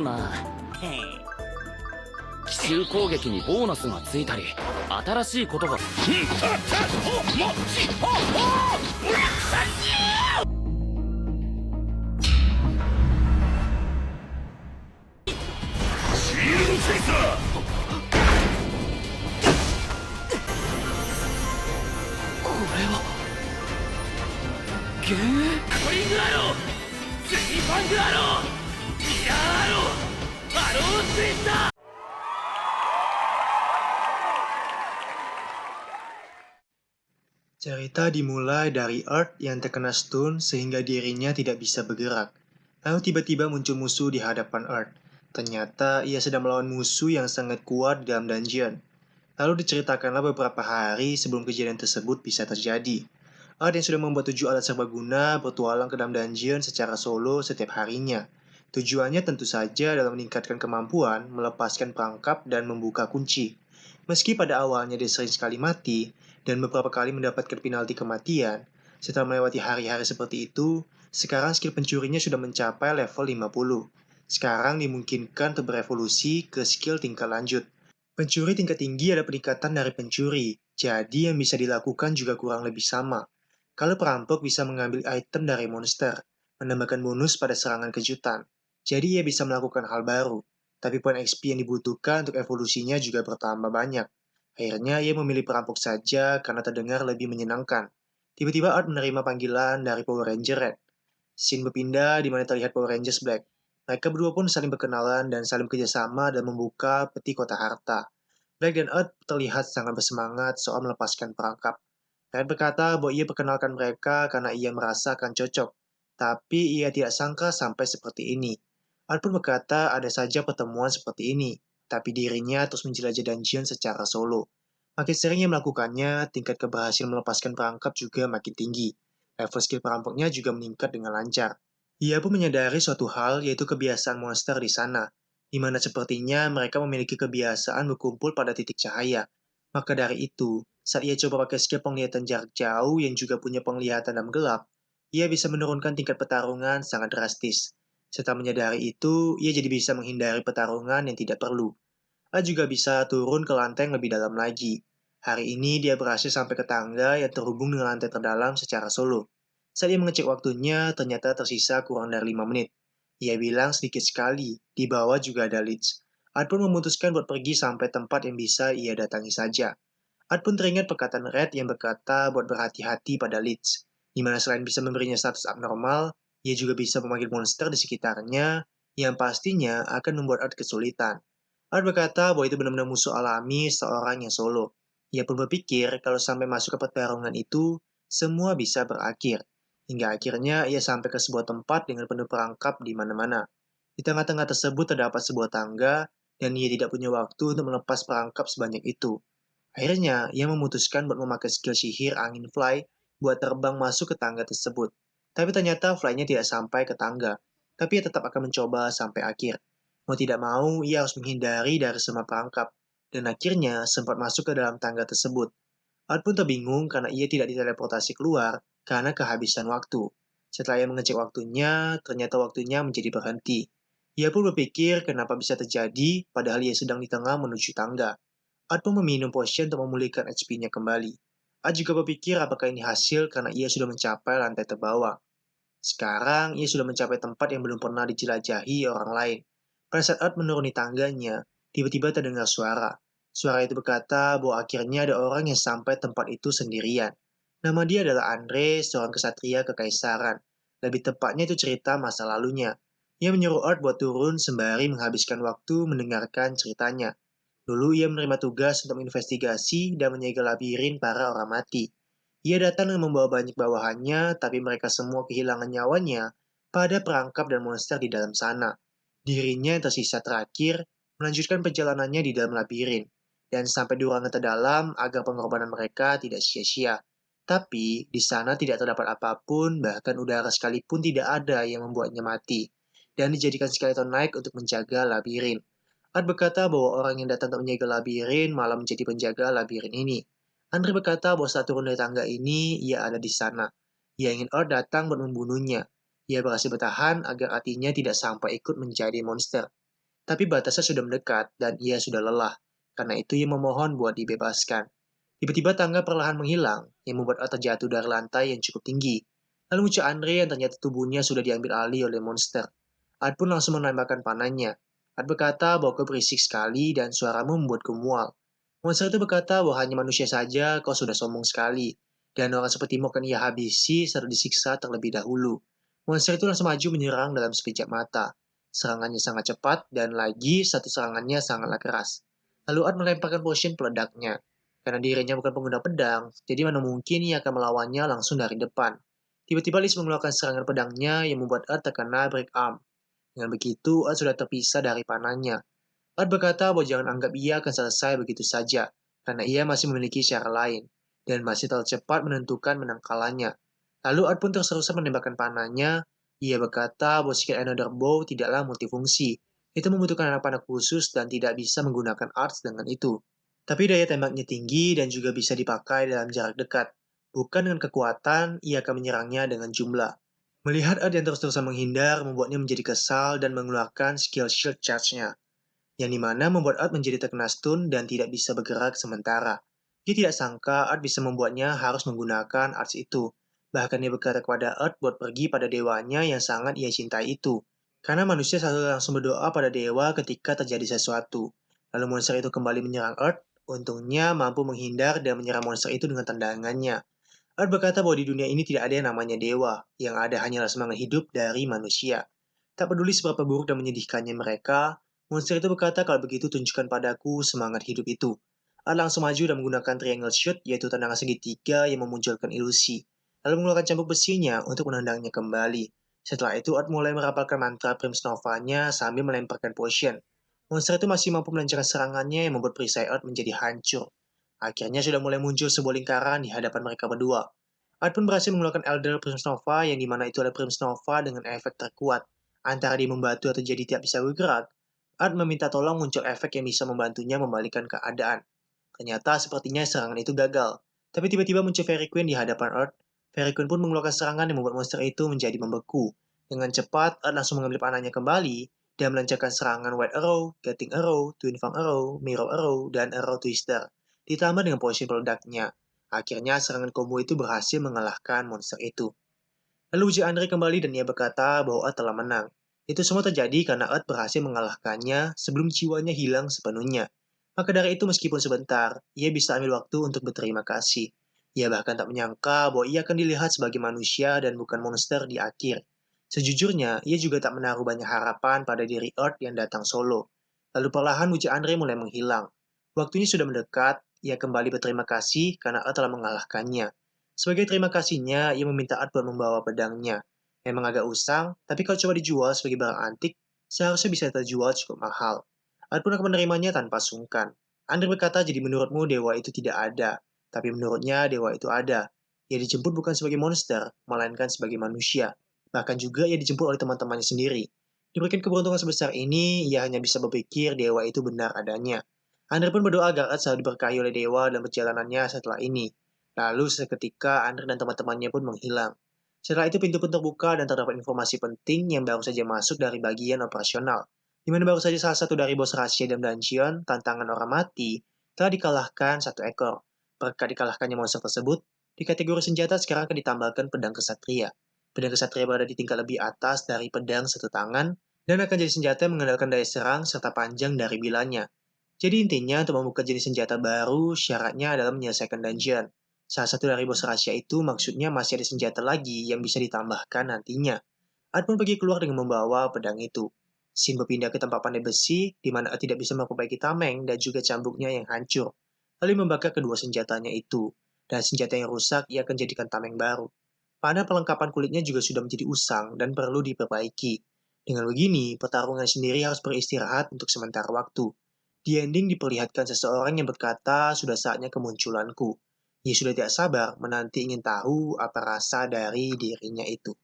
な。奇襲攻撃にボーナスがついたり、新しいことが。シールドチェイサー。これは幻影。コリングアロー、スリーパングアロー、ミラーアロー、アローツイスター。Cerita dimulai dari Earth yang terkena stun sehingga dirinya tidak bisa bergerak. Lalu tiba-tiba muncul musuh di hadapan Earth. Ternyata ia sedang melawan musuh yang sangat kuat di dalam dungeon. Lalu diceritakanlah beberapa hari sebelum kejadian tersebut bisa terjadi. Earth yang sudah membuat 7 alat serbaguna bertualang ke dalam dungeon secara solo setiap harinya. Tujuannya tentu saja dalam meningkatkan kemampuan, melepaskan perangkap, dan membuka kunci. Meski pada awalnya dia sering sekali mati, dan beberapa kali mendapatkan penalti kematian, setelah melewati hari-hari seperti itu, sekarang skill pencurinya sudah mencapai level 50. Sekarang dimungkinkan untuk berevolusi ke skill tingkat lanjut. Pencuri tingkat tinggi ada peningkatan dari pencuri, jadi yang bisa dilakukan juga kurang lebih sama. Kalau perampok bisa mengambil item dari monster, menambahkan bonus pada serangan kejutan, jadi ia bisa melakukan hal baru. Tapi poin XP yang dibutuhkan untuk evolusinya juga bertambah banyak. Akhirnya ia memilih perampok saja karena terdengar lebih menyenangkan. Tiba-tiba Art menerima panggilan dari Power Ranger Red. Scene berpindah di mana terlihat Power Rangers Black. Mereka berdua pun saling berkenalan dan saling bekerjasama dan membuka peti kota harta. Black dan Art terlihat sangat bersemangat soal melepaskan perangkap. Red berkata bahwa ia perkenalkan mereka karena ia merasa akan cocok. Tapi ia tidak sangka sampai seperti ini. Art pun berkata ada saja pertemuan seperti ini, tapi dirinya terus menjelajah dungeon secara solo. Makin sering ia melakukannya, tingkat keberhasilan melepaskan perangkap juga makin tinggi. Level skill perampoknya juga meningkat dengan lancar. Ia pun menyadari suatu hal, yaitu kebiasaan monster di sana, di mana sepertinya mereka memiliki kebiasaan berkumpul pada titik cahaya. Maka dari itu, saat ia coba pakai skill penglihatan jarak jauh yang juga punya penglihatan dalam gelap, ia bisa menurunkan tingkat pertarungan sangat drastis. Setelah menyadari itu, ia jadi bisa menghindari pertarungan yang tidak perlu. A juga bisa turun ke lantai yang lebih dalam lagi. Hari ini dia berhasil sampai ke tangga yang terhubung dengan lantai terdalam secara solo. Saat ia mengecek waktunya, ternyata tersisa kurang dari 5 menit. Ia bilang sedikit sekali, di bawah juga ada Leeds. Art pun memutuskan buat pergi sampai tempat yang bisa ia datangi saja. Art pun teringat perkataan Red yang berkata buat berhati-hati pada Leeds, di mana selain bisa memberinya status abnormal, ia juga bisa memanggil monster di sekitarnya yang pastinya akan membuat Art kesulitan. Art berkata bahwa itu benar-benar musuh alami seorang yang solo. Ia pun berpikir kalau sampai masuk ke pertarungan itu, semua bisa berakhir. Hingga akhirnya ia sampai ke sebuah tempat dengan penuh perangkap di mana-mana. Di tengah-tengah tersebut terdapat sebuah tangga, dan ia tidak punya waktu untuk melepas perangkap sebanyak itu. Akhirnya, ia memutuskan buat memakai skill sihir angin fly buat terbang masuk ke tangga tersebut. Tapi ternyata fly-nya tidak sampai ke tangga, tapi ia tetap akan mencoba sampai akhir. Mau tidak mau, ia harus menghindari dari semua perangkap, dan akhirnya sempat masuk ke dalam tangga tersebut. Art pun terbingung karena ia tidak diteleportasi keluar karena kehabisan waktu. Setelah ia mengecek waktunya, ternyata waktunya menjadi berhenti. Ia pun berpikir kenapa bisa terjadi padahal ia sedang di tengah menuju tangga. Art pun meminum potion untuk memulihkan HP-nya kembali. Art juga berpikir apakah ini hasil karena ia sudah mencapai lantai terbawah. Sekarang, ia sudah mencapai tempat yang belum pernah dijelajahi orang lain. Pada saat Art menuruni tangganya, tiba-tiba terdengar suara. Suara itu berkata bahwa akhirnya ada orang yang sampai tempat itu sendirian. Nama dia adalah Andre, seorang kesatria kekaisaran. Lebih tepatnya itu cerita masa lalunya. Ia menyuruh Art buat turun sembari menghabiskan waktu mendengarkan ceritanya. Dulu ia menerima tugas untuk menginvestigasi dan menyegel labirin para orang mati. Ia datang dengan membawa banyak bawahannya, tapi mereka semua kehilangan nyawanya pada perangkap dan monster di dalam sana. Dirinya yang tersisa terakhir melanjutkan perjalanannya di dalam labirin, dan sampai di ruangan terdalam agar pengorbanan mereka tidak sia-sia. Tapi, di sana tidak terdapat apapun, bahkan udara sekalipun tidak ada yang membuatnya mati, dan dijadikan skeleton naik untuk menjaga labirin. Art berkata bahwa orang yang datang untuk menjaga labirin malah menjadi penjaga labirin ini. Andre berkata bahwa saat turun dari tangga ini, ia ada di sana. Ia ingin Art datang buat membunuhnya. Ia berhasil bertahan agar hatinya tidak sampai ikut menjadi monster. Tapi batasnya sudah mendekat dan ia sudah lelah. Karena itu ia memohon buat dibebaskan. Tiba-tiba tangga perlahan menghilang, yang membuat Earth terjatuh dari lantai yang cukup tinggi. Lalu muncul Andre yang ternyata tubuhnya sudah diambil alih oleh monster. Earth pun langsung menembakkan panahnya. Earth berkata bahwa kau berisik sekali dan suaramu membuatku mual. Monster itu berkata bahwa hanya manusia saja kau sudah sombong sekali. Dan orang sepertimu akan ia habisi serta disiksa terlebih dahulu. Monster itu langsung maju menyerang dalam sekejap mata. Serangannya sangat cepat dan lagi satu serangannya sangatlah keras. Lalu Art melemparkan potion peledaknya. Karena dirinya bukan pengguna pedang, jadi mana mungkin ia akan melawannya langsung dari depan. Tiba-tiba Liz mengeluarkan serangan pedangnya yang membuat Art terkena break arm. Dengan begitu, Art sudah terpisah dari panahnya. Art berkata bahwa jangan anggap ia akan selesai begitu saja, karena ia masih memiliki cara lain, dan masih terlalu cepat menentukan menang kalahnya. Lalu Art pun terus-terusan menembakkan panahnya. Ia berkata bahwa skill Another Bow tidaklah multifungsi. Itu membutuhkan anak panah khusus dan tidak bisa menggunakan arts dengan itu. Tapi daya tembaknya tinggi dan juga bisa dipakai dalam jarak dekat. Bukan dengan kekuatan, ia akan menyerangnya dengan jumlah. Melihat Art yang terus-terusan menghindar membuatnya menjadi kesal dan mengeluarkan skill shield charge-nya. Yang dimana membuat Art menjadi terkena stun dan tidak bisa bergerak sementara. Dia tidak sangka Art bisa membuatnya harus menggunakan arts itu. Bahkan dia berkata kepada Art buat pergi pada dewanya yang sangat ia cintai itu. Karena manusia selalu langsung berdoa pada dewa ketika terjadi sesuatu. Lalu monster itu kembali menyerang Art. Untungnya mampu menghindar dan menyerang monster itu dengan tendangannya. Art berkata bahwa di dunia ini tidak ada yang namanya dewa. Yang ada hanyalah semangat hidup dari manusia. Tak peduli seberapa buruk dan menyedihkannya mereka, monster itu berkata kalau begitu tunjukkan padaku semangat hidup itu. Art langsung maju dan menggunakan triangle shoot yaitu tendangan segitiga yang memunculkan ilusi. Lalu mengeluarkan cambuk besinya untuk menendangnya kembali. Setelah itu Art mulai merapalkan mantra Prims Nova-nya sambil melemparkan potion. Monster itu masih mampu melancarkan serangannya yang membuat perisai Art menjadi hancur. Akhirnya sudah mulai muncul sebuah lingkaran di hadapan mereka berdua. Art pun berhasil mengeluarkan Elder Prims Nova yang dimana itu adalah Prims Nova dengan efek terkuat. Antara dia membatu atau jadi tidak bisa bergerak, Art meminta tolong muncul efek yang bisa membantunya membalikkan keadaan. Ternyata sepertinya serangan itu gagal. Tapi tiba-tiba muncul Fairy Queen di hadapan Art. Fairy Queen pun mengeluarkan serangan yang membuat monster itu menjadi membeku. Dengan cepat, Art langsung mengambil panahnya kembali dan melancarkan serangan White Arrow, Getting Arrow, Twin Fang Arrow, Mirror Arrow, dan Arrow Twister. Ditambah dengan potion peledaknya. Akhirnya serangan combo itu berhasil mengalahkan monster itu. Lalu uji Andre kembali dan ia berkata bahwa Art telah menang. Itu semua terjadi karena Art berhasil mengalahkannya sebelum jiwanya hilang sepenuhnya. Maka dari itu meskipun sebentar, ia bisa ambil waktu untuk berterima kasih. Ia bahkan tak menyangka bahwa ia akan dilihat sebagai manusia dan bukan monster di akhir. Sejujurnya, ia juga tak menaruh banyak harapan pada diri Art yang datang solo. Lalu perlahan uji Andre mulai menghilang. Waktunya sudah mendekat, ia kembali berterima kasih karena Art telah mengalahkannya. Sebagai terima kasihnya, ia meminta Art buat membawa pedangnya. Memang agak usang, tapi kalau coba dijual sebagai barang antik, seharusnya bisa terjual cukup mahal. Art pun akan menerimanya tanpa sungkan. Andre berkata, jadi menurutmu dewa itu tidak ada. Tapi menurutnya dewa itu ada. Ia dijemput bukan sebagai monster, melainkan sebagai manusia. Bahkan juga ia dijemput oleh teman-temannya sendiri. Diberikan keberuntungan sebesar ini, ia hanya bisa berpikir dewa itu benar adanya. Andre pun berdoa agar Art selalu diberkahi oleh dewa dalam perjalanannya setelah ini. Lalu seketika Andre dan teman-temannya pun menghilang. Setelah itu pintu pun terbuka dan terdapat informasi penting yang baru saja masuk dari bagian operasional. Di mana baru saja salah satu dari bos rahasia dalam dungeon, tantangan orang mati, telah dikalahkan satu ekor. Berkat dikalahkannya monster tersebut, di kategori senjata sekarang akan ditambahkan pedang kesatria. Pedang kesatria berada di tingkat lebih atas dari pedang satu tangan, dan akan jadi senjata yang mengandalkan daya serang serta panjang dari bilanya. Jadi intinya untuk membuka jenis senjata baru, syaratnya adalah menyelesaikan dungeon. Salah satu dari bos rahasia itu maksudnya masih ada senjata lagi yang bisa ditambahkan nantinya. Art pun pergi keluar dengan membawa pedang itu. Sin berpindah ke tempat pandai besi, di mana Art tidak bisa memperbaiki tameng dan juga cambuknya yang hancur. Lalu membakar kedua senjatanya itu. Dan senjata yang rusak ia akan jadikan tameng baru. Panah perlengkapan kulitnya juga sudah menjadi usang dan perlu diperbaiki. Dengan begini, pertarungan sendiri harus beristirahat untuk sementara waktu. Di ending diperlihatkan seseorang yang berkata sudah saatnya kemunculanku. Ia sudah tidak sabar menanti ingin tahu apa rasa dari dirinya itu.